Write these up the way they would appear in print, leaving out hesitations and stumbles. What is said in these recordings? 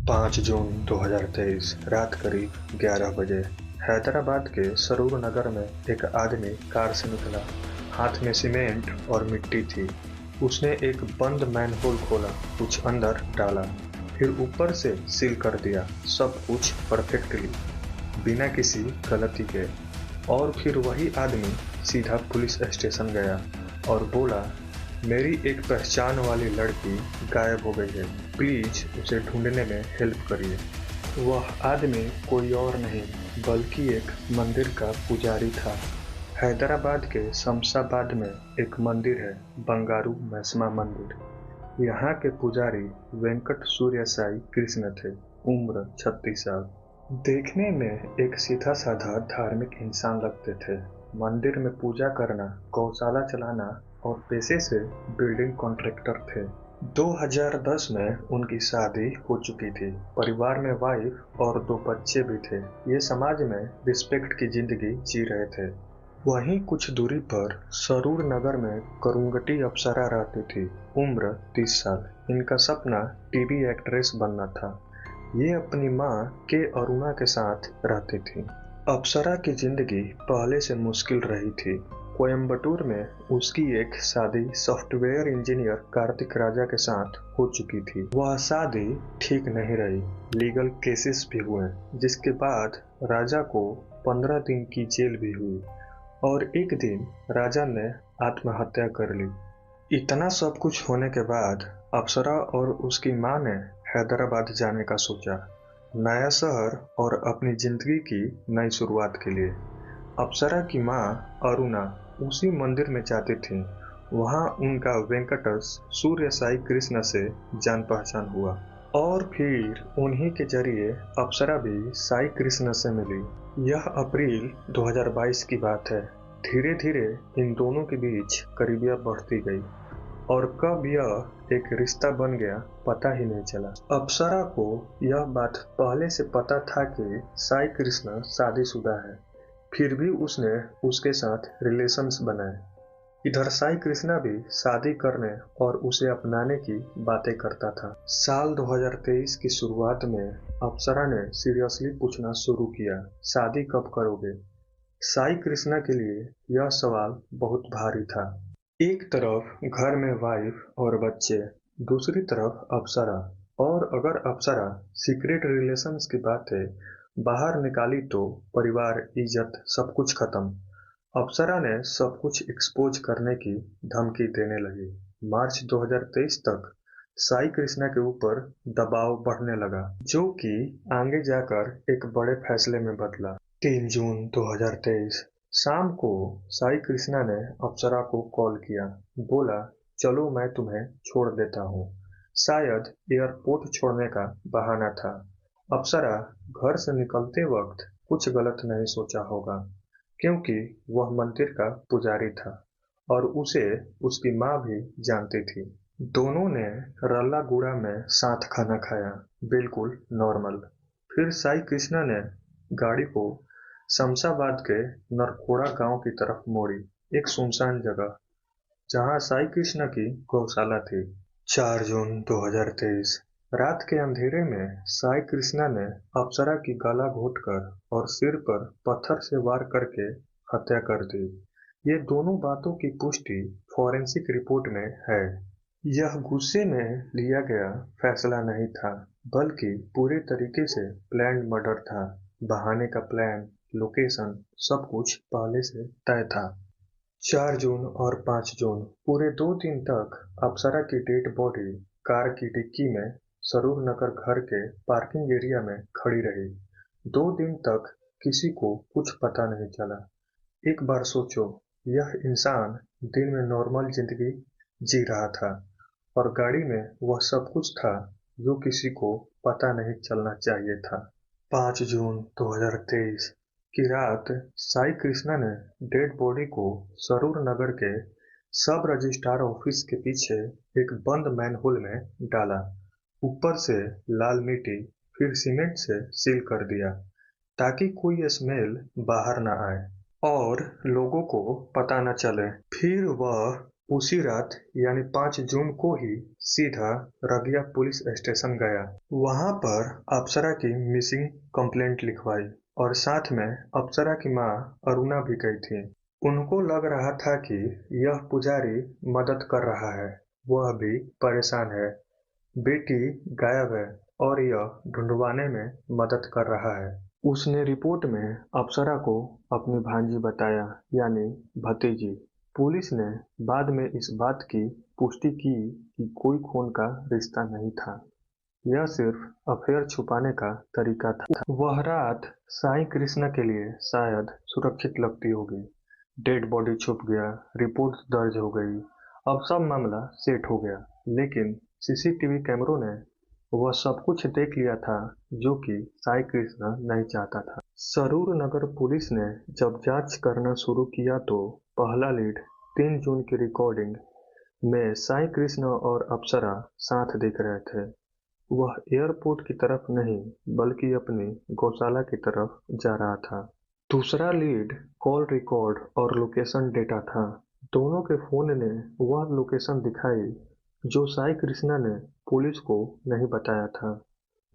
5 जून 2023 रात करीब 11 बजे हैदराबाद के सरूर नगर में एक आदमी कार से निकला। हाथ में सीमेंट और मिट्टी थी। उसने एक बंद मैनहोल खोला, कुछ अंदर डाला, फिर ऊपर से सील कर दिया, सब कुछ परफेक्टली, बिना किसी गलती के। और फिर वही आदमी सीधा पुलिस स्टेशन गया और बोला, मेरी एक पहचान वाली लड़की गायब हो गई है, प्लीज उसे ढूंढने में हेल्प करिए। वह आदमी कोई और नहीं बल्कि एक मंदिर का पुजारी था। हैदराबाद के शमशाबाद में एक मंदिर है, बंगारू मैस्मा मंदिर। यहाँ के पुजारी वेंकट सूर्य साई कृष्ण थे। उम्र 36 साल। देखने में एक सीधा साधा धार्मिक इंसान लगते थे। मंदिर में पूजा करना, गौशाला चलाना और पेशे से बिल्डिंग कॉन्ट्रैक्टर थे। 2010 में उनकी शादी हो चुकी थी। परिवार में वाइफ और 2 बच्चे भी थे। ये समाज में रिस्पेक्ट की जिंदगी जी रहे थे। वहीं कुछ दूरी पर सरूर नगर में करुंगटी अप्सरा रहती थी। उम्र 30 साल। इनका सपना टीवी एक्ट्रेस बनना था। ये अपनी मां के अरुणा के साथ रहती थी। अप्सरा की जिंदगी पहले से मुश्किल रही थी। कोयम्बटूर में उसकी एक शादी सॉफ्टवेयर इंजीनियर कार्तिक राजा के साथ हो चुकी थी। वह शादी ठीक नहीं रही, लीगल केसेस भी हुए, जिसके बाद राजा को 15 दिन की जेल भी हुई और एक दिन राजा ने आत्महत्या कर ली। इतना सब कुछ होने के बाद अप्सरा और उसकी मां ने हैदराबाद जाने का सोचा, नया शहर और अपनी जिंदगी की नई शुरुआत के लिए। अप्सरा की मां अरुणा उसी मंदिर में जाती थी। वहां उनका वेंकटस सूर्य साई कृष्ण से जान पहचान हुआ और फिर उन्हीं के जरिए अप्सरा भी साई कृष्ण से मिली। यह अप्रैल 2022 की बात है। धीरे धीरे इन दोनों के बीच करीबियत बढ़ती गई और कब यह एक रिश्ता बन गया पता ही नहीं चला। अप्सरा को यह बात पहले से पता था कि साई कृष्ण शादीशुदा है, फिर भी उसने उसके साथ रिलेशंस बनाए। इधर साई कृष्णा भी शादी करने और उसे अपनाने की बातें करता था। साल 2023 की शुरुआत में अप्सरा ने सीरियसली पूछना शुरू किया, शादी कब करोगे? साई कृष्णा के लिए यह सवाल बहुत भारी था। एक तरफ घर में वाइफ और बच्चे, दूसरी तरफ अप्सरा। और अगर अप्सरा सीक्रेट रिलेशंस की बातें बाहर निकाली तो परिवार, इज्जत, सब कुछ खत्म। अप्सरा ने सब कुछ एक्सपोज करने की धमकी देने लगी। मार्च 2023 तक साई कृष्णा के ऊपर दबाव बढ़ने लगा, जो कि आगे जाकर एक बड़े फैसले में बदला। 3 जून 2023 शाम को साई कृष्णा ने अप्सरा को कॉल किया। बोला, चलो मैं तुम्हें छोड़ देता हूँ। शायद एयरपोर्ट छोड़ने का बहाना था। अप्सरा घर से निकलते वक्त कुछ गलत नहीं सोचा होगा, क्योंकि वह मंदिर का पुजारी था और उसे उसकी माँ भी जानती थी। दोनों ने रल्ला गुड़ा में साथ खाना खाया, बिल्कुल नॉर्मल। फिर साई कृष्णा ने गाड़ी को शमशाबाद के नरखोड़ा गांव की तरफ मोड़ी, एक सुनसान जगह जहां साई कृष्णा की गौशाला थी। 4 जून 2023 रात के अंधेरे में साई कृष्णा ने अप्सरा की गला घोंटकर और सिर पर पत्थर से वार करके हत्या कर दी। ये दोनों बातों की पुष्टि फॉरेंसिक रिपोर्ट में है। यह गुस्से में लिया गया फैसला नहीं था, बल्कि पूरे तरीके से प्लान्ड मर्डर था। बहाने का प्लान, लोकेशन, सब कुछ पहले से तय था। 4 जून और 5 जून पूरे 2 दिन तक अप्सरा की डेड बॉडी कार की डिक्की में सरूर नगर घर के पार्किंग एरिया में खड़ी रही। 2 दिन तक किसी को कुछ पता नहीं चला। एक बार सोचो, यह इंसान दिन में नॉर्मल जिंदगी जी रहा था और गाड़ी में वह सब कुछ था जो किसी को पता नहीं चलना चाहिए था। 5 जून 2023 की रात साई कृष्णा ने डेड बॉडी को सरूर नगर के सब रजिस्ट्रार ऑफिस के पीछे एक बंद मैनहोल में डाला। ऊपर से लाल मिट्टी फिर सीमेंट से सील कर दिया ताकि कोई स्मेल बाहर न आए और लोगों को पता न चले। फिर वह उसी रात यानी 5 जून को ही सीधा रगिया पुलिस स्टेशन गया। वहां पर अप्सरा की मिसिंग कंप्लेंट लिखवाई और साथ में अप्सरा की मां अरुणा भी गई थी। उनको लग रहा था कि यह पुजारी मदद कर रहा है, वह भी परेशान है, बेटी गायब है और यह ढूंढवाने में मदद कर रहा है। उसने रिपोर्ट में अप्सरा को अपनी भांजी बताया, यानी भतीजी। पुलिस ने बाद में इस बात की पुष्टि की कि कोई खून का रिश्ता नहीं था, यह सिर्फ अफेयर छुपाने का तरीका था। वह रात साईं कृष्णा के लिए शायद सुरक्षित लगती होगी। डेड बॉडी छुप गया, रिपोर्ट दर्ज हो गई, अब सब मामला सेट हो गया। लेकिन सीसीटीवी कैमरों ने वह सब कुछ देख लिया था जो कि साई कृष्णा नहीं चाहता था। सरूर नगर पुलिस ने जब जांच करना शुरू किया तो पहला लीड 3 जून की रिकॉर्डिंग में साई कृष्णा और अप्सरा साथ दिख रहे थे। वह एयरपोर्ट की तरफ नहीं बल्कि अपनी गौशाला की तरफ जा रहा था। दूसरा लीड कॉल रिकॉर्ड और लोकेशन डेटा था। दोनों के फोन ने वह लोकेशन दिखाई जो साई कृष्णा ने पुलिस को नहीं बताया था।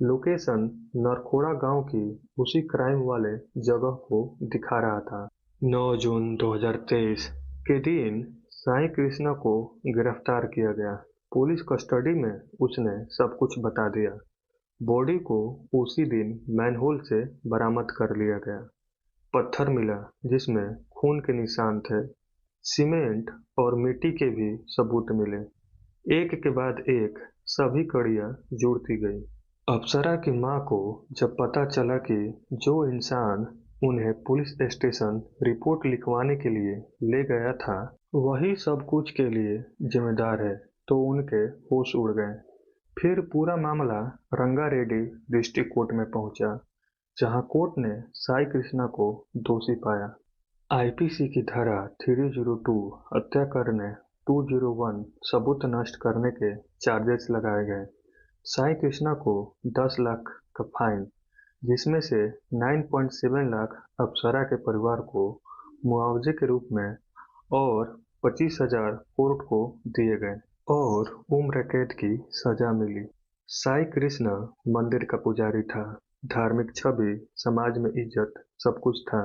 लोकेशन नरखोड़ा गांव की उसी क्राइम वाले जगह को दिखा रहा था। 9 जून 2023 के दिन साई कृष्णा को गिरफ्तार किया गया। पुलिस कस्टडी में उसने सब कुछ बता दिया। बॉडी को उसी दिन मैनहोल से बरामद कर लिया गया। पत्थर मिला जिसमें खून के निशान थे। सीमेंट और मिट्टी के भी सबूत मिले। एक के बाद एक सभी कड़ियां जुड़ती गई। अप्सरा की मां को जब पता चला कि जो इंसान उन्हें पुलिस स्टेशन रिपोर्ट लिखवाने के लिए ले गया था वही सब कुछ के लिए जिम्मेदार है, तो उनके होश उड़ गए। फिर पूरा मामला रंगारेड्डी डिस्ट्रिक्ट कोर्ट में पहुंचा, जहां कोर्ट ने साई कृष्णा को दोषी पाया। आईपीसी की धारा 302 हत्या करने, 201 सबूत नष्ट करने के चार्जेस लगाए गए। साई कृष्णा को 10 लाख का फाइन, जिसमें से 9.7 लाख अप्सरा के परिवार को मुआवजे के रूप में और 25,000 कोर्ट को दिए गए और उम्र कैद की सजा मिली। साई कृष्णा मंदिर का पुजारी था, धार्मिक छवि, समाज में इज्जत, सब कुछ था।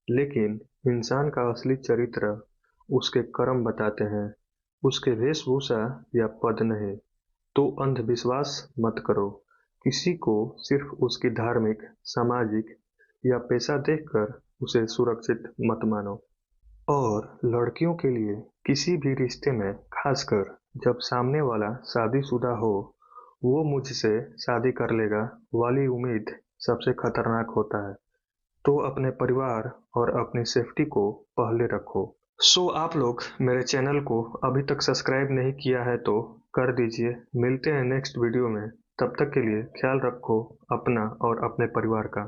लेकिन इंसान का असली चरित्र उसके कर्म बताते हैं, उसके वेशभूषा या पद नहीं। तो अंधविश्वास मत करो, किसी को सिर्फ उसकी धार्मिक, सामाजिक या पैसा देखकर उसे सुरक्षित मत मानो। और लड़कियों के लिए किसी भी रिश्ते में, खासकर जब सामने वाला शादीशुदा हो, वो मुझसे शादी कर लेगा वाली उम्मीद सबसे खतरनाक होता है। तो अपने परिवार और अपनी सेफ्टी को पहले रखो। सो आप लोग मेरे चैनल को अभी तक सब्सक्राइब नहीं किया है तो कर दीजिए। मिलते हैं नेक्स्ट वीडियो में, तब तक के लिए ख्याल रखो अपना और अपने परिवार का।